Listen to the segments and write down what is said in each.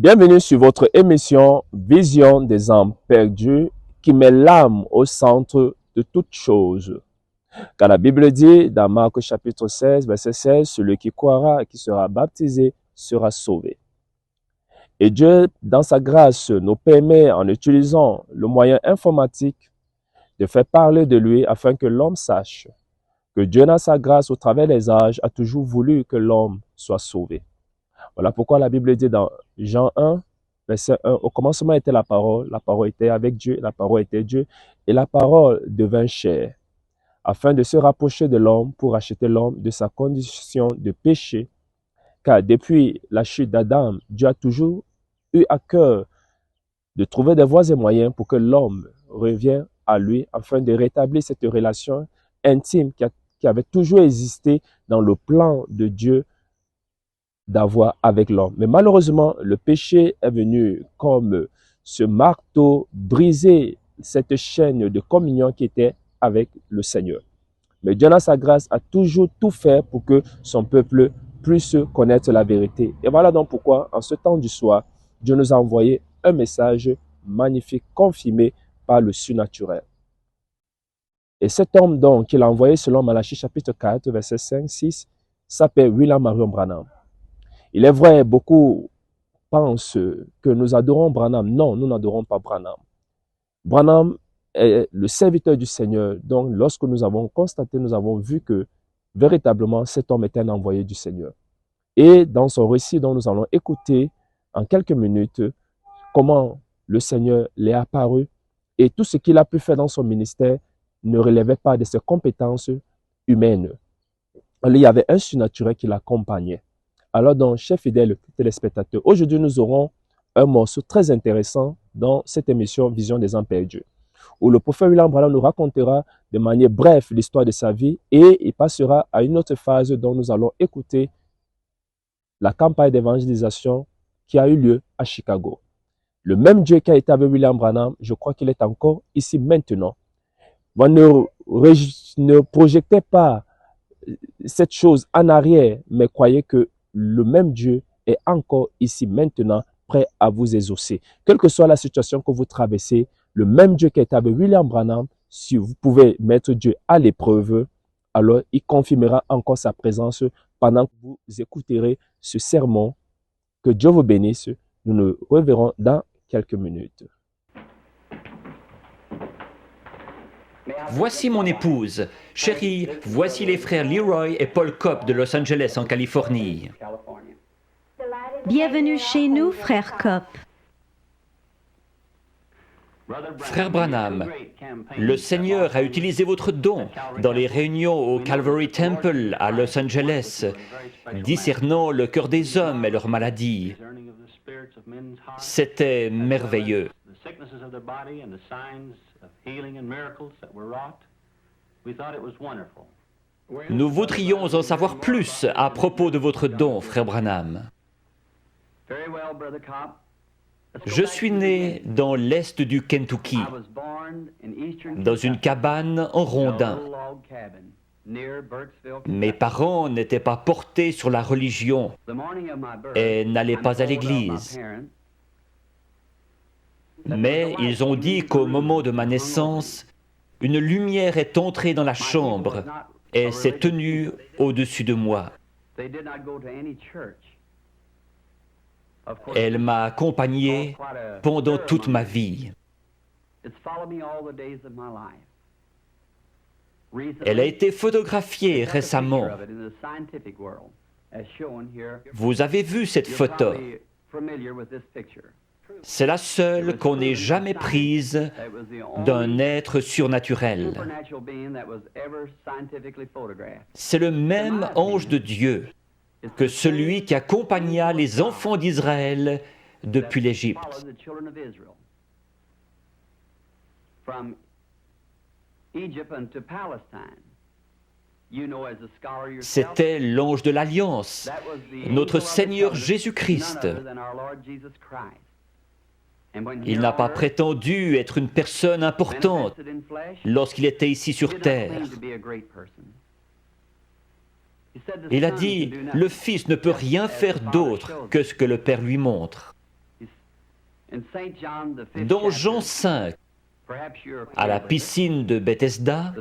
Bienvenue sur votre émission Vision des âmes perdues qui met l'âme au centre de toute chose. Car la Bible dit dans Marc chapitre 16, verset 16, celui qui croira et qui sera baptisé sera sauvé. Et Dieu, dans sa grâce, nous permet, en utilisant le moyen informatique, de faire parler de lui afin que l'homme sache que Dieu, dans sa grâce, au travers des âges, a toujours voulu que l'homme soit sauvé. Voilà pourquoi la Bible dit dans Jean 1, verset 1, au commencement était la parole était avec Dieu, la parole était Dieu, et la parole devint chair, afin de se rapprocher de l'homme pour racheter l'homme de sa condition de péché. Car depuis la chute d'Adam, Dieu a toujours eu à cœur de trouver des voies et moyens pour que l'homme revienne à lui, afin de rétablir cette relation intime qui avait toujours existé dans le plan de Dieu d'avoir avec l'homme. Mais malheureusement, le péché est venu comme ce marteau briser cette chaîne de communion qui était avec le Seigneur. Mais Dieu, dans sa grâce, a toujours tout fait pour que son peuple puisse connaître la vérité. Et voilà donc pourquoi, en ce temps du soir, Dieu nous a envoyé un message magnifique, confirmé par le surnaturel. Et cet homme donc, qu'il a envoyé selon Malachie chapitre 4, verset 5, 6, s'appelle William Marion Branham. Il est vrai, beaucoup pensent que nous adorons Branham. Non, nous n'adorons pas Branham. Branham est le serviteur du Seigneur. Donc, lorsque nous avons constaté, nous avons vu que véritablement, cet homme était un envoyé du Seigneur. Et dans son récit dont nous allons écouter en quelques minutes, comment le Seigneur l'est apparu et tout ce qu'il a pu faire dans son ministère ne relevait pas de ses compétences humaines. Il y avait un surnaturel qui l'accompagnait. Alors donc, chers fidèles téléspectateurs, aujourd'hui nous aurons un morceau très intéressant dans cette émission Vision des âmes perdues, où le prophète William Branham nous racontera de manière brève l'histoire de sa vie et il passera à une autre phase dont nous allons écouter la campagne d'évangélisation qui a eu lieu à Chicago. Le même Dieu qui a été avec William Branham, je crois qu'il est encore ici maintenant. Vous ne projetez pas cette chose en arrière, mais croyez que le même Dieu est encore ici maintenant, prêt à vous exaucer. Quelle que soit la situation que vous traversez, le même Dieu qui est avec William Branham, si vous pouvez mettre Dieu à l'épreuve, alors il confirmera encore sa présence pendant que vous écouterez ce sermon. Que Dieu vous bénisse. Nous nous reverrons dans quelques minutes. Voici mon épouse. Chérie, voici les frères Leroy et Paul Kopp de Los Angeles en Californie. Bienvenue chez nous, frère Kopp. Frère Branham, le Seigneur a utilisé votre don dans les réunions au Calvary Temple à Los Angeles, discernant le cœur des hommes et leurs maladies. C'était merveilleux. Nous voudrions en savoir plus à propos de votre don, frère Branham. Je suis né dans l'est du Kentucky, dans une cabane en rondin. Mes parents n'étaient pas portés sur la religion et n'allaient pas à l'église. Mais ils ont dit qu'au moment de ma naissance, une lumière est entrée dans la chambre et s'est tenue au-dessus de moi. Elle m'a accompagné pendant toute ma vie. Elle a été photographiée récemment. Vous avez vu cette photo. C'est la seule qu'on ait jamais prise d'un être surnaturel. C'est le même ange de Dieu que celui qui accompagna les enfants d'Israël depuis l'Égypte. C'était l'ange de l'Alliance, notre Seigneur Jésus-Christ. Il n'a pas prétendu être une personne importante lorsqu'il était ici sur terre. Il a dit, le Fils ne peut rien faire d'autre que ce que le Père lui montre. Dans Jean 5, à la piscine de Bethesda,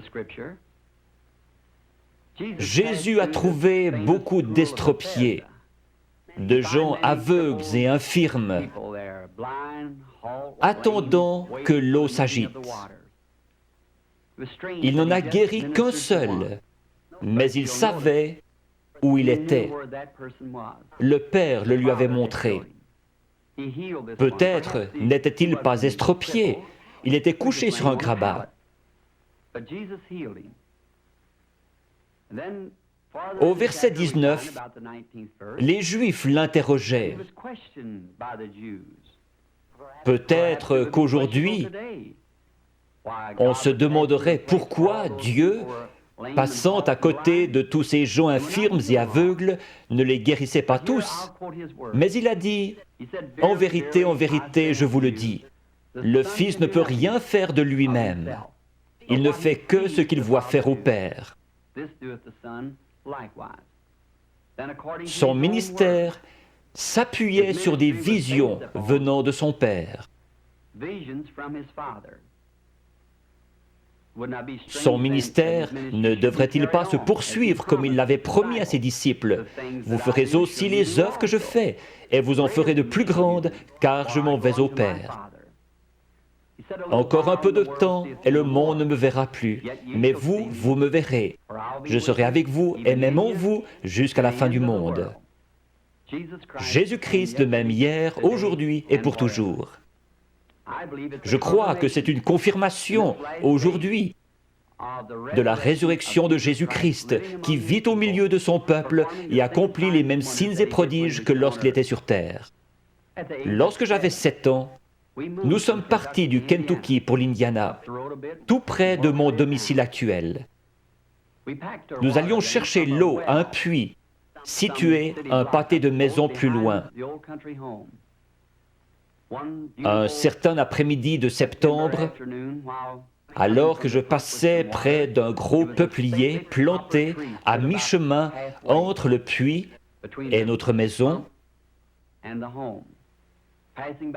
Jésus a trouvé beaucoup d'estropiés, de gens aveugles et infirmes, attendant que l'eau s'agite. Il n'en a guéri qu'un seul, mais il savait où il était. Le Père le lui avait montré. Peut-être n'était-il pas estropié, il était couché sur un grabat. Au verset 19, les Juifs l'interrogeaient. Peut-être qu'aujourd'hui, on se demanderait pourquoi Dieu, passant à côté de tous ces gens infirmes et aveugles, ne les guérissait pas tous. Mais il a dit, en vérité, je vous le dis, le Fils ne peut rien faire de lui-même. Il ne fait que ce qu'il voit faire au Père. Son ministère s'appuyait sur des visions venant de son Père. Son ministère ne devrait-il pas se poursuivre comme il l'avait promis à ses disciples? Vous ferez aussi les œuvres que je fais, et vous en ferez de plus grandes, car je m'en vais au Père. Encore un peu de temps, et le monde ne me verra plus, mais vous, vous me verrez. Je serai avec vous, et même en vous, jusqu'à la fin du monde. Jésus-Christ, le même hier, aujourd'hui et pour toujours. Je crois que c'est une confirmation, aujourd'hui, de la résurrection de Jésus-Christ, qui vit au milieu de son peuple et accomplit les mêmes signes et prodiges que lorsqu'il était sur terre. Lorsque j'avais 7 ans, nous sommes partis du Kentucky pour l'Indiana, tout près de mon domicile actuel. Nous allions chercher l'eau à un puits, situé à un pâté de maisons plus loin. Un certain après-midi de septembre, alors que je passais près d'un gros peuplier planté à mi-chemin entre le puits et notre maison,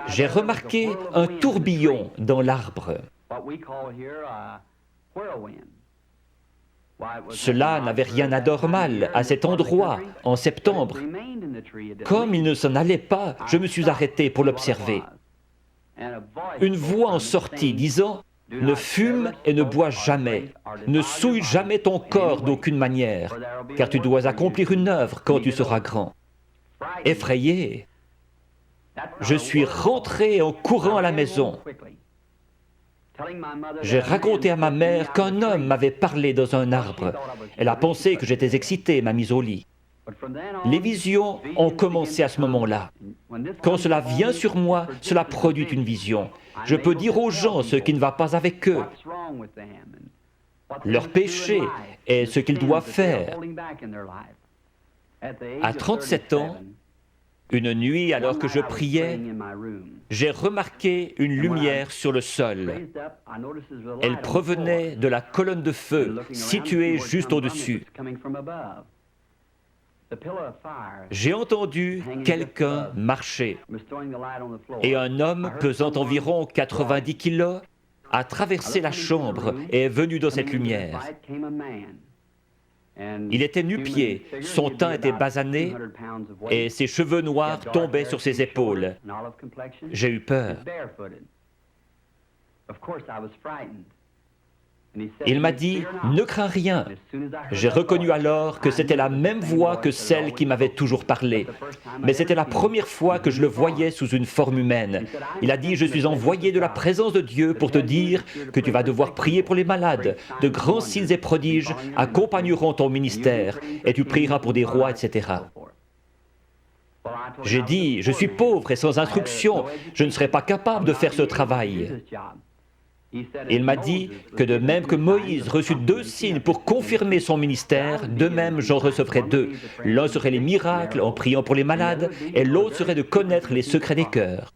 j'ai remarqué un tourbillon dans l'arbre. Cela n'avait rien d'anormal à cet endroit en septembre. Comme il ne s'en allait pas, je me suis arrêté pour l'observer. Une voix en sortit disant « Ne fume et ne bois jamais, ne souille jamais ton corps d'aucune manière, car tu dois accomplir une œuvre quand tu seras grand. » Effrayé, je suis rentré en courant à la maison. J'ai raconté à ma mère qu'un homme m'avait parlé dans un arbre. Elle a pensé que j'étais excité et m'a mis au lit. Les visions ont commencé à ce moment-là. Quand cela vient sur moi, cela produit une vision. Je peux dire aux gens ce qui ne va pas avec eux, leur péché et ce qu'ils doivent faire. À 37 ans, une nuit, alors que je priais, j'ai remarqué une lumière sur le sol. Elle provenait de la colonne de feu située juste au-dessus. J'ai entendu quelqu'un marcher et un homme pesant environ 90 kilos a traversé la chambre et est venu dans cette lumière. Il était nu-pied, son teint était basané et ses cheveux noirs tombaient sur ses épaules. J'ai eu peur. Il m'a dit « Ne crains rien ». J'ai reconnu alors que c'était la même voix que celle qui m'avait toujours parlé. Mais c'était la première fois que je le voyais sous une forme humaine. Il a dit « Je suis envoyé de la présence de Dieu pour te dire que tu vas devoir prier pour les malades. De grands signes et prodiges accompagneront ton ministère et tu prieras pour des rois, etc. » J'ai dit « Je suis pauvre et sans instruction. Je ne serai pas capable de faire ce travail. » Il m'a dit que de même que Moïse reçut 2 signes pour confirmer son ministère, de même j'en recevrai 2. L'un serait les miracles en priant pour les malades, et l'autre serait de connaître les secrets des cœurs.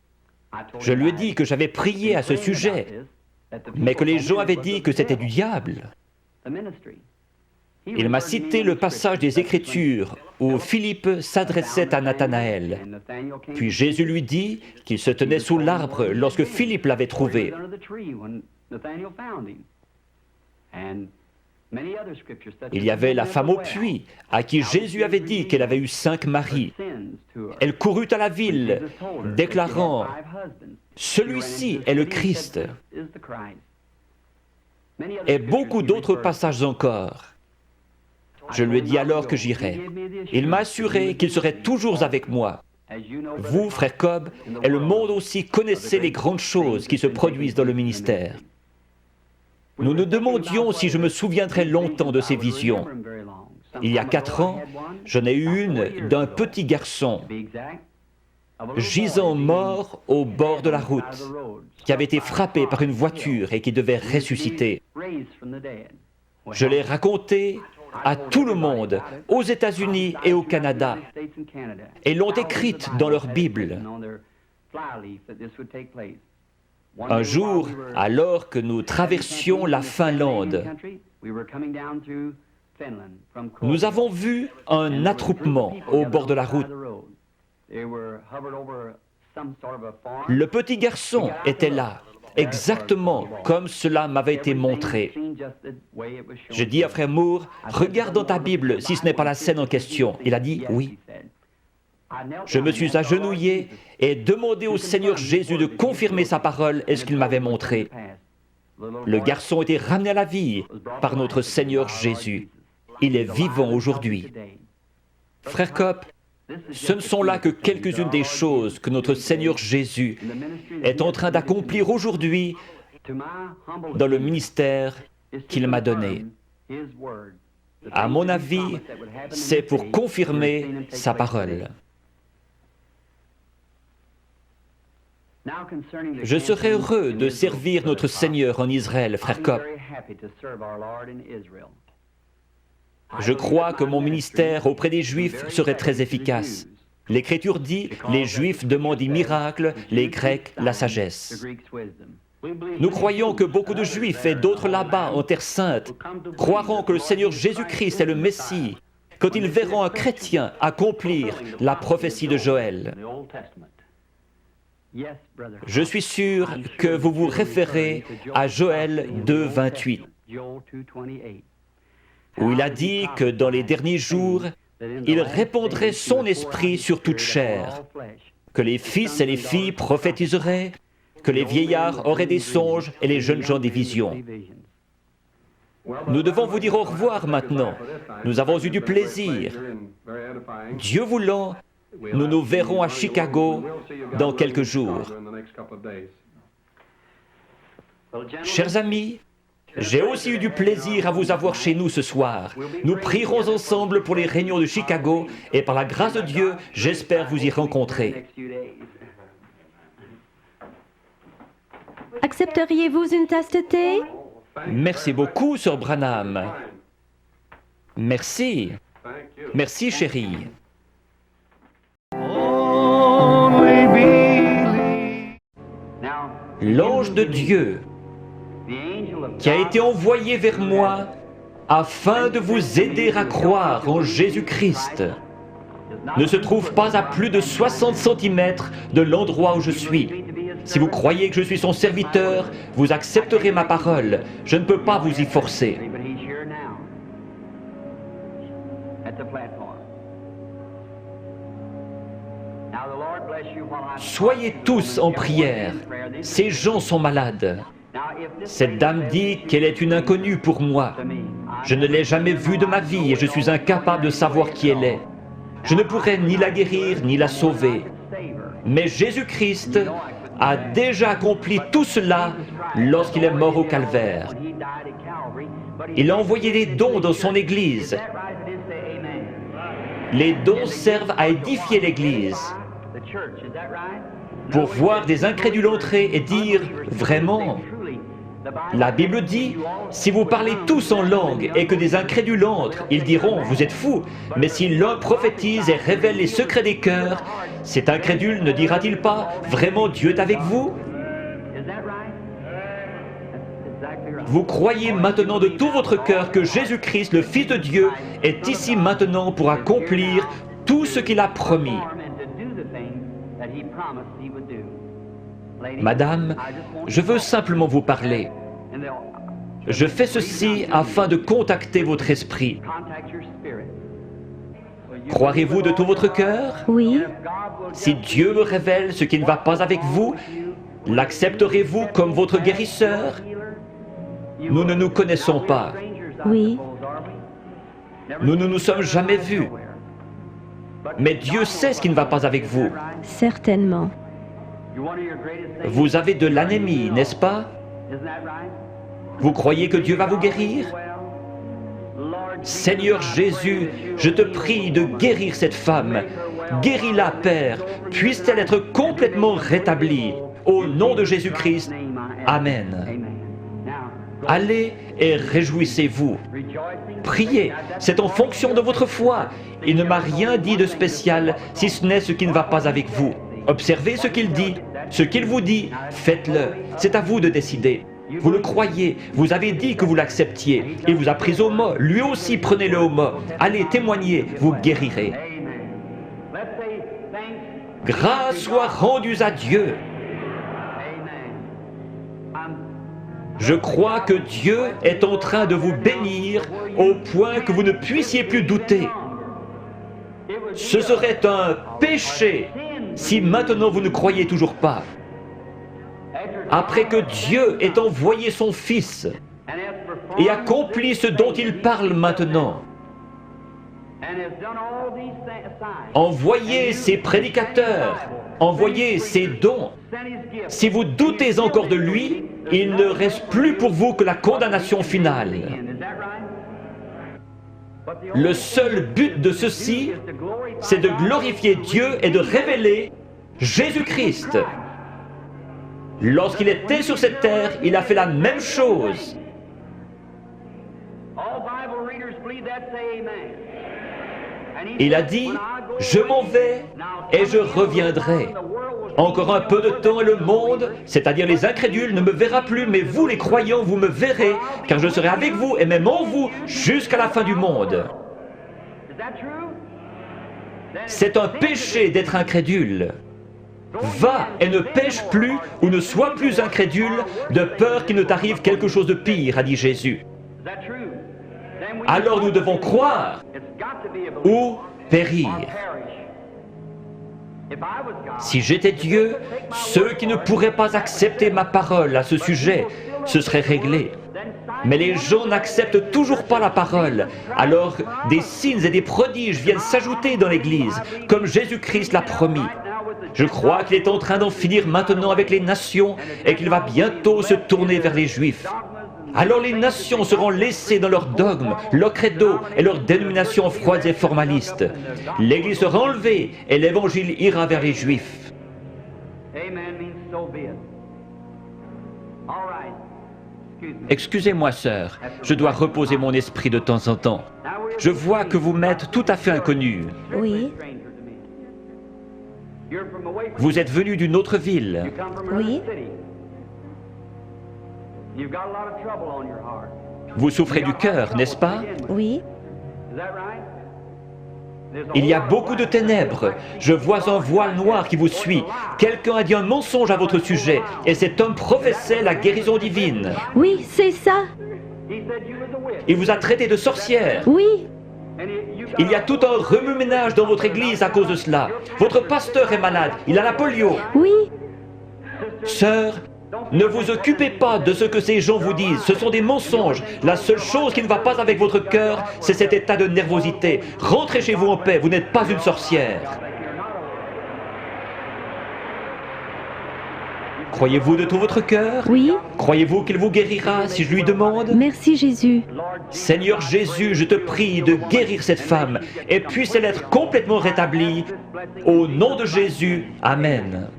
Je lui ai dit que j'avais prié à ce sujet, mais que les gens avaient dit que c'était du diable. Il m'a cité le passage des Écritures où Philippe s'adressait à Nathanaël. Puis Jésus lui dit qu'il se tenait sous l'arbre lorsque Philippe l'avait trouvé. Il y avait la femme au puits, à qui Jésus avait dit qu'elle avait eu 5 maris. Elle courut à la ville, déclarant « Celui-ci est le Christ ». Et beaucoup d'autres passages encore. Je lui ai dit alors que j'irais. Il m'a assuré qu'il serait toujours avec moi. Vous, frère Cobb, et le monde aussi connaissez les grandes choses qui se produisent dans le ministère. Nous nous demandions si je me souviendrais longtemps de ces visions. Il y a 4 ans, j'en ai eu une d'un petit garçon, gisant mort au bord de la route, qui avait été frappé par une voiture et qui devait ressusciter. Je l'ai raconté à tout le monde, aux États-Unis et au Canada, et l'ont écrite dans leur Bible. Un jour, alors que nous traversions la Finlande, nous avons vu un attroupement au bord de la route. Le petit garçon était là, exactement comme cela m'avait été montré. Je dis à frère Moore, regarde dans ta Bible si ce n'est pas la scène en question. Il a dit oui. Je me suis agenouillé et demandé au Seigneur Jésus de confirmer sa parole et ce qu'il m'avait montré. Le garçon était ramené à la vie par notre Seigneur Jésus. Il est vivant aujourd'hui. Frère Cobb, ce ne sont là que quelques-unes des choses que notre Seigneur Jésus est en train d'accomplir aujourd'hui dans le ministère qu'il m'a donné. À mon avis, c'est pour confirmer sa parole. Je serais heureux de servir notre Seigneur en Israël, frère Cobb. Je crois que mon ministère auprès des Juifs serait très efficace. L'Écriture dit, les Juifs demandent des miracles, les Grecs la sagesse. Nous croyons que beaucoup de Juifs et d'autres là-bas en Terre Sainte croiront que le Seigneur Jésus-Christ est le Messie quand ils verront un chrétien accomplir la prophétie de Joël. Je suis sûr que vous vous référez à Joël 2, 28, où il a dit que dans les derniers jours, il répandrait son esprit sur toute chair, que les fils et les filles prophétiseraient, que les vieillards auraient des songes et les jeunes gens des visions. Nous devons vous dire au revoir maintenant. Nous avons eu du plaisir. Dieu voulant, nous nous verrons à Chicago dans quelques jours. Chers amis, j'ai aussi eu du plaisir à vous avoir chez nous ce soir. Nous prierons ensemble pour les réunions de Chicago et par la grâce de Dieu, j'espère vous y rencontrer. Accepteriez-vous une tasse de thé? Merci beaucoup, Sir Branham. Merci. Merci, chérie. L'ange de Dieu qui a été envoyé vers moi afin de vous aider à croire en Jésus-Christ ne se trouve pas à plus de 60 cm de l'endroit où je suis. Si vous croyez que je suis son serviteur, vous accepterez ma parole. Je ne peux pas vous y forcer. Soyez tous en prière. Ces gens sont malades. Cette dame dit qu'elle est une inconnue pour moi. Je ne l'ai jamais vue de ma vie et je suis incapable de savoir qui elle est. Je ne pourrais ni la guérir ni la sauver. Mais Jésus-Christ a déjà accompli tout cela lorsqu'il est mort au calvaire. Il a envoyé des dons dans son Église. Les dons servent à édifier l'Église. Pour voir des incrédules entrer et dire « Vraiment ?» La Bible dit, si vous parlez tous en langue et que des incrédules entrent, ils diront, vous êtes fous. Mais si l'un prophétise et révèle les secrets des cœurs, cet incrédule ne dira-t-il pas, vraiment Dieu est avec vous? Vous croyez maintenant de tout votre cœur que Jésus-Christ, le Fils de Dieu, est ici maintenant pour accomplir tout ce qu'il a promis. Madame, je veux simplement vous parler. Je fais ceci afin de contacter votre esprit. Croirez-vous de tout votre cœur? Oui. Si Dieu me révèle ce qui ne va pas avec vous, l'accepterez-vous comme votre guérisseur? Nous ne nous connaissons pas. Oui. Nous ne nous sommes jamais vus. Mais Dieu sait ce qui ne va pas avec vous. Certainement. Vous avez de l'anémie, n'est-ce pas? Vous croyez que Dieu va vous guérir? Seigneur Jésus, je te prie de guérir cette femme. Guéris-la, Père. Puisse-t-elle être complètement rétablie. Au nom de Jésus-Christ. Amen. Allez et réjouissez-vous. Priez, c'est en fonction de votre foi. Il ne m'a rien dit de spécial, si ce n'est ce qui ne va pas avec vous. Observez ce qu'il dit. Ce qu'il vous dit, faites-le. C'est à vous de décider. Vous le croyez, vous avez dit que vous l'acceptiez. Il vous a pris au mot, lui aussi prenez-le au mot. Allez, témoignez, vous guérirez. Grâce soit rendue à Dieu. Je crois que Dieu est en train de vous bénir au point que vous ne puissiez plus douter. Ce serait un péché si maintenant vous ne croyez toujours pas. Après que Dieu ait envoyé son Fils et accompli ce dont il parle maintenant, envoyez ses prédicateurs, envoyez ses dons. Si vous doutez encore de lui, il ne reste plus pour vous que la condamnation finale. Le seul but de ceci, c'est de glorifier Dieu et de révéler Jésus-Christ. Lorsqu'il était sur cette terre, il a fait la même chose. Il a dit, je m'en vais et je reviendrai. Encore un peu de temps et le monde, c'est-à-dire les incrédules, ne me verra plus, mais vous les croyants, vous me verrez, car je serai avec vous et même en vous jusqu'à la fin du monde. C'est un péché d'être incrédule. Va et ne pêche plus ou ne sois plus incrédule, de peur qu'il ne t'arrive quelque chose de pire, a dit Jésus. Alors nous devons croire ou périr. Si j'étais Dieu, ceux qui ne pourraient pas accepter ma parole à ce sujet, ce serait réglé. Mais les gens n'acceptent toujours pas la parole. Alors des signes et des prodiges viennent s'ajouter dans l'Église, comme Jésus-Christ l'a promis. Je crois qu'il est en train d'en finir maintenant avec les nations et qu'il va bientôt se tourner vers les Juifs. Alors les nations seront laissées dans leurs dogmes, leurs credos et leurs dénominations froides et formalistes. L'Église sera enlevée et l'Évangile ira vers les Juifs. Excusez-moi, sœur, je dois reposer mon esprit de temps en temps. Je vois que vous m'êtes tout à fait inconnu. Oui. Vous êtes venu d'une autre ville. Oui. Vous souffrez du cœur, n'est-ce pas? Oui. Il y a beaucoup de ténèbres. Je vois un voile noir qui vous suit. Quelqu'un a dit un mensonge à votre sujet, et cet homme professait la guérison divine. Oui, c'est ça. Il vous a traité de sorcière. Oui. Il y a tout un remue-ménage dans votre église à cause de cela. Votre pasteur est malade, il a la polio. Oui. Sœur, ne vous occupez pas de ce que ces gens vous disent, ce sont des mensonges. La seule chose qui ne va pas avec votre cœur, c'est cet état de nervosité. Rentrez chez vous en paix, vous n'êtes pas une sorcière. Croyez-vous de tout votre cœur? Oui. Croyez-vous qu'il vous guérira si je lui demande? Merci Jésus. Seigneur Jésus, je te prie de guérir cette femme et puisse-elle être complètement rétablie. Au nom de Jésus, Amen.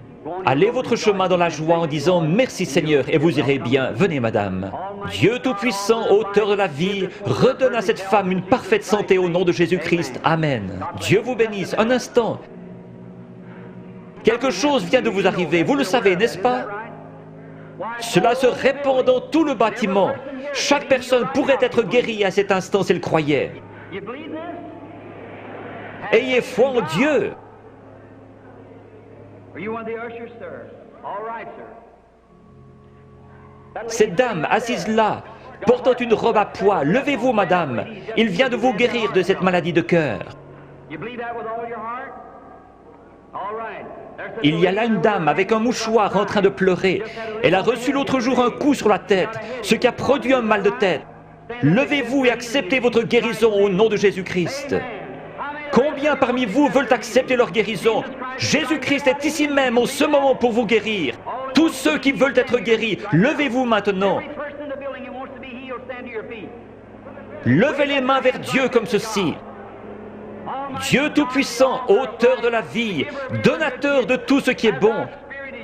Allez votre chemin dans la joie en disant « Merci Seigneur » et vous irez bien. Venez madame. Dieu Tout-Puissant, auteur de la vie, redonne à cette femme une parfaite santé au nom de Jésus-Christ. Amen. Dieu vous bénisse. Un instant. Quelque chose vient de vous arriver, vous le savez, n'est-ce pas? Cela se répand dans tout le bâtiment. Chaque personne pourrait être guérie à cet instant s'il croyait. Ayez foi en Dieu. Cette dame assise là, portant une robe à pois, levez-vous, madame. Il vient de vous guérir de cette maladie de cœur. Il y a là une dame avec un mouchoir en train de pleurer. Elle a reçu l'autre jour un coup sur la tête, ce qui a produit un mal de tête. Levez-vous et acceptez votre guérison au nom de Jésus-Christ. Combien parmi vous veulent accepter leur guérison? Jésus-Christ est ici même en ce moment pour vous guérir. Tous ceux qui veulent être guéris, levez-vous maintenant. Levez les mains vers Dieu comme ceci. Dieu Tout-Puissant, auteur de la vie, donateur de tout ce qui est bon,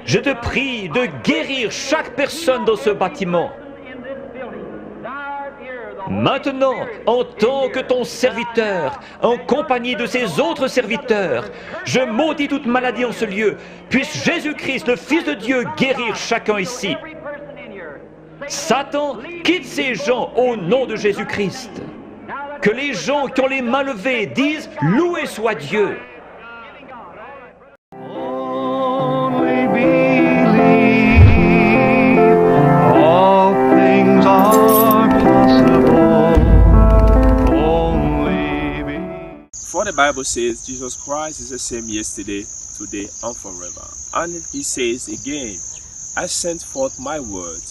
je te prie de guérir chaque personne dans ce bâtiment. Maintenant, en tant que ton serviteur, en compagnie de ces autres serviteurs, je maudis toute maladie en ce lieu. Puisse Jésus-Christ, le Fils de Dieu, guérir chacun ici. Satan, quitte ces gens au nom de Jésus-Christ. Que les gens qui ont les mains levées disent « Loué soit Dieu ». Only believe, all things are possible. Only believe. For the Bible says Jesus Christ is the same yesterday, today, and forever. And he says again, I sent forth my word,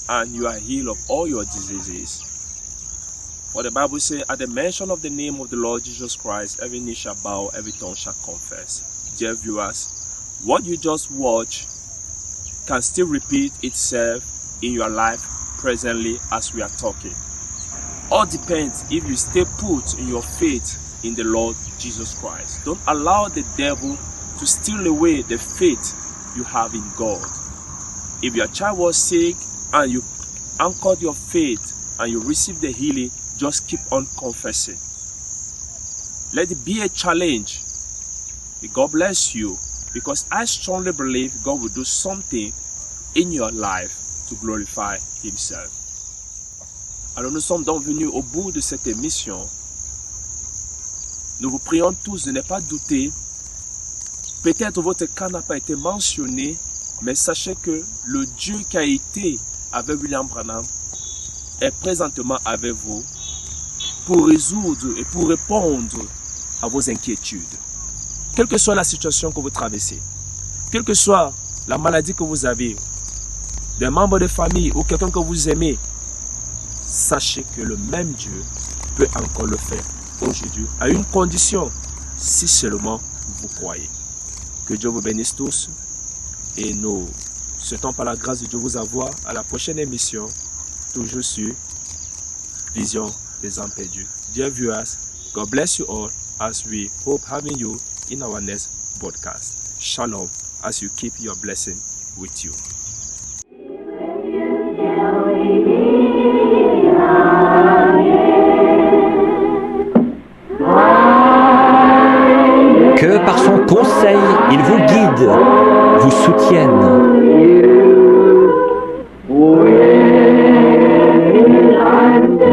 and you are healed of all your diseases. For the Bible says, at the mention of the name of the Lord Jesus Christ, every knee shall bow, every tongue shall confess. Dear viewers, what you just watched can still repeat itself in your life presently as we are talking. All depends if you stay put in your faith in the Lord Jesus Christ. Don't allow the devil to steal away the faith you have in God. If your child was sick and you anchored your faith and you received the healing, just keep on confessing. Let it be a challenge. May God bless you, because I strongly believe God will do something in your life to glorify Himself. Alors nous sommes donc venus au bout de cette émission. Nous vous prions tous de ne pas douter. Peut-être votre cas n'a pas été mentionné, mais sachez que le Dieu qui a été avec William Branham est présentement avec vous pour résoudre et pour répondre à vos inquiétudes. Quelle que soit la situation que vous traversez, quelle que soit la maladie que vous avez, des membres de famille ou quelqu'un que vous aimez, sachez que le même Dieu peut encore le faire aujourd'hui, à une condition, si seulement vous croyez. Que Dieu vous bénisse tous et nous souhaitons par la grâce de Dieu vous avoir à la prochaine émission, toujours sur Vision des âmes perdues. Dear viewers, God bless you all as we hope having you in our next broadcast. Shalom as you keep your blessing with you. Que par son conseil, il vous guide, vous soutienne.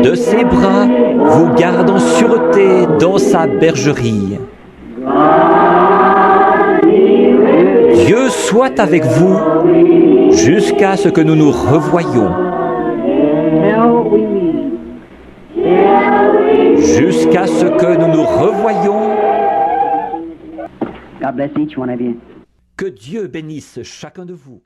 De ses bras vous garde en sûreté dans sa bergerie. Dieu soit avec vous jusqu'à ce que nous nous revoyions. Jusqu'à ce que nous nous revoyions. God bless each one of you. Que Dieu bénisse chacun de vous.